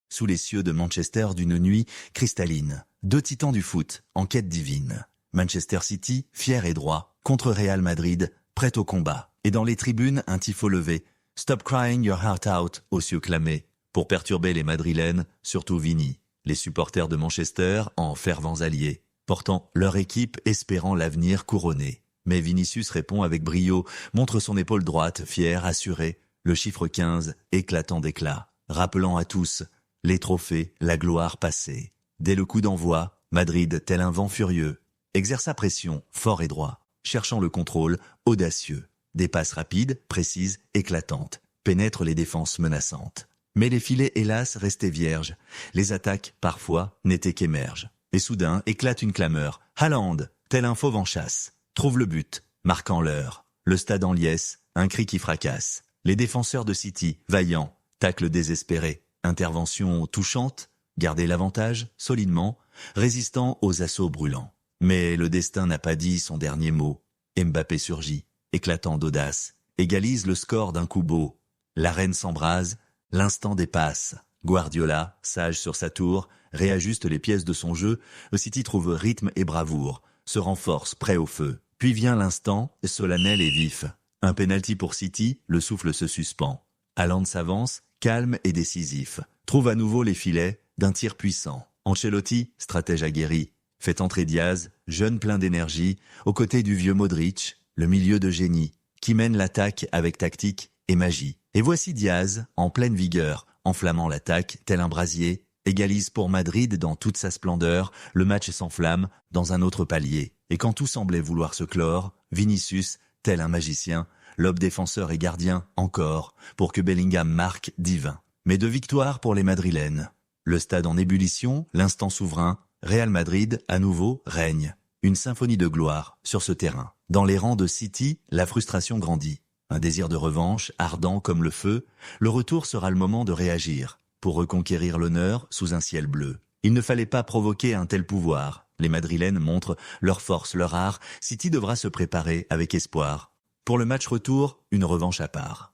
sous les cieux de Manchester d'une nuit cristalline. Deux titans du foot, en quête divine. Manchester City, fier et droit, contre Real Madrid, prêt au combat. Et dans les tribunes, un tifo levé. Stop crying your heart out, aux cieux clamés. Pour perturber les Madrilènes, surtout Vini. Les supporters de Manchester, en fervents alliés, portant leur équipe, espérant l'avenir couronné. Mais Vinicius répond avec brio, montre son épaule droite, fier, assuré, le chiffre 15, éclatant d'éclat, rappelant à tous les trophées, la gloire passée. Dès le coup d'envoi, Madrid, tel un vent furieux, exerce sa pression, fort et droit, cherchant le contrôle, audacieux. Des passes rapides, précises, éclatantes, pénètrent les défenses menaçantes. Mais les filets, hélas, restaient vierges. Les attaques, parfois, n'étaient qu'émerges. Et soudain, éclate une clameur. Haaland, tel un fauve en chasse, trouve le but, marquant l'heure. Le stade en liesse, un cri qui fracasse. Les défenseurs de City, vaillants, tacle désespéré. Intervention touchante, garder l'avantage, solidement, résistant aux assauts brûlants. Mais le destin n'a pas dit son dernier mot. Mbappé surgit, éclatant d'audace, égalise le score d'un coup beau. L'arène s'embrase, l'instant dépasse. Guardiola, sage sur sa tour, réajuste les pièces de son jeu. City trouve rythme et bravoure, se renforce, prêt au feu. Puis vient l'instant, solennel et vif. Un pénalty pour City, le souffle se suspend. Haaland s'avance, calme et décisif. Trouve à nouveau les filets d'un tir puissant. Ancelotti, stratège aguerri, fait entrer Diaz, jeune plein d'énergie, aux côtés du vieux Modric, le milieu de génie, qui mène l'attaque avec tactique et magie. Et voici Diaz, en pleine vigueur, enflammant l'attaque, tel un brasier, égalise pour Madrid dans toute sa splendeur, le match s'enflamme dans un autre palier. Et quand tout semblait vouloir se clore, Vinicius, tel un magicien, lobe défenseur et gardien, encore, pour que Bellingham marque divin. Mais de victoire pour les Madrilènes. Le stade en ébullition, l'instant souverain, Real Madrid, à nouveau, règne. Une symphonie de gloire sur ce terrain. Dans les rangs de City, la frustration grandit. Un désir de revanche, ardent comme le feu, le retour sera le moment de réagir, pour reconquérir l'honneur sous un ciel bleu. Il ne fallait pas provoquer un tel pouvoir. Les Madrilènes montrent leur force, leur art. City devra se préparer avec espoir. Pour le match retour, une revanche à part.